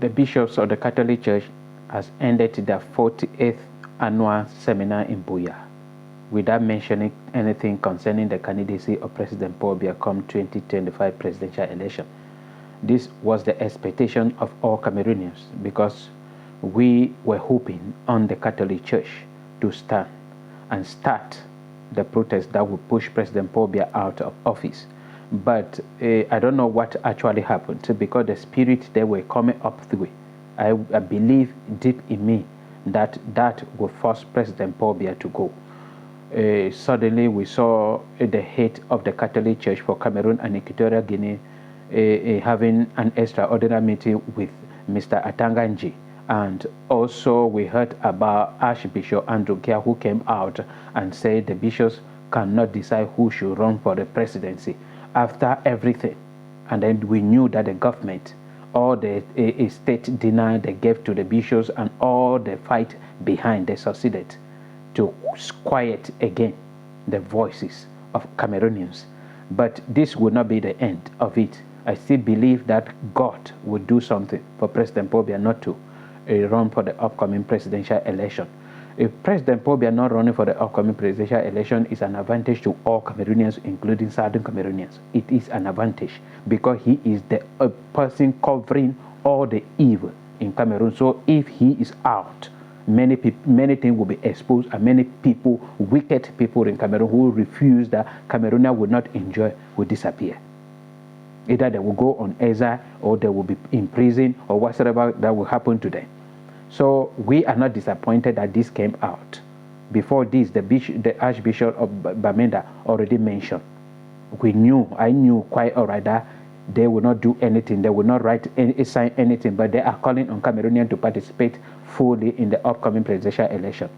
the bishops of the Catholic Church has ended their 48th annual seminar in Buya without mentioning anything concerning the candidacy of President Paul Biya come 2025 presidential election. This was the expectation of all Cameroonians because we were hoping on the Catholic Church to stand and start the protest that would push President Paul Biya out of office. But I don't know what actually happened because the spirit they were coming up with, I believe deep in me that will force President Paul Biya to go. Suddenly we saw the head of the Catholic Church for Cameroon and Equatorial Guinea having an extraordinary meeting with Mr. Atanganji. And also we heard about Archbishop Andrew Kia, who came out and said the bishops cannot decide who should run for the presidency after everything. And then we knew that the government, all the state dinner they gave to the bishops and all the fight behind, they succeeded to quiet again the voices of Cameroonians. But this will not be the end of it. I still believe that God will do something for President Paul Biya not to run for the upcoming presidential election. If President Paul Biya not running for the upcoming presidential election is an advantage to all Cameroonians, including Southern Cameroonians. It is an advantage because he is the person covering all the evil in Cameroon. So if he is out, many things will be exposed, and many people, wicked people in Cameroon who refuse that Cameroonians will not enjoy, will disappear. Either they will go on exile or they will be in prison or whatsoever that will happen to them. So we are not disappointed that this came out. Before this, the Archbishop of Bamenda already mentioned. I knew quite all right that they will not do anything. They will not sign anything, but they are calling on Cameroonians to participate fully in the upcoming presidential election.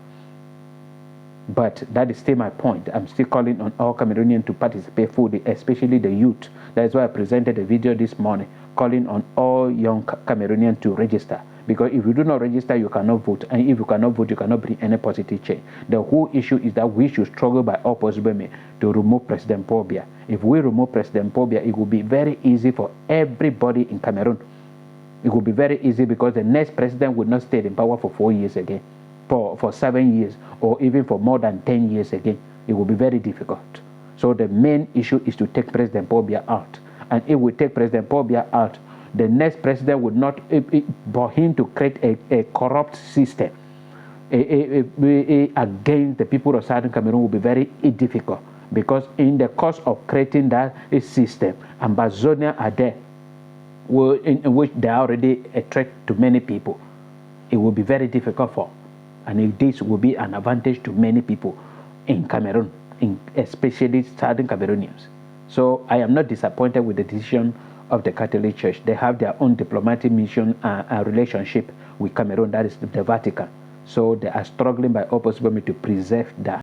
But that is still my point. I'm still calling on all Cameroonians to participate fully, especially the youth. That's why I presented a video this morning calling on all young Cameroonians to register. Because if you do not register, you cannot vote. And if you cannot vote, you cannot bring any positive change. The whole issue is that we should struggle by all possible means to remove President Paul Biya. If we remove President Paul Biya, it will be very easy for everybody in Cameroon. It will be very easy because the next president will not stay in power for 4 years again, for 7 years, or even for more than 10 years again. It will be very difficult. So the main issue is to take President Paul Biya out. And if we take President Paul Biya out, the next president would not, for him to create a corrupt system against the people of Southern Cameroon will be very difficult. Because in the course of creating that system, Ambazonia are there, in which they are already a threat to many people. It will be very difficult for, and this will be an advantage to many people in Cameroon, especially Southern Cameroonians. So I am not disappointed with the decision of the Catholic Church. They have their own diplomatic mission and relationship with Cameroon, that is the Vatican. So they are struggling by all possible means to preserve that.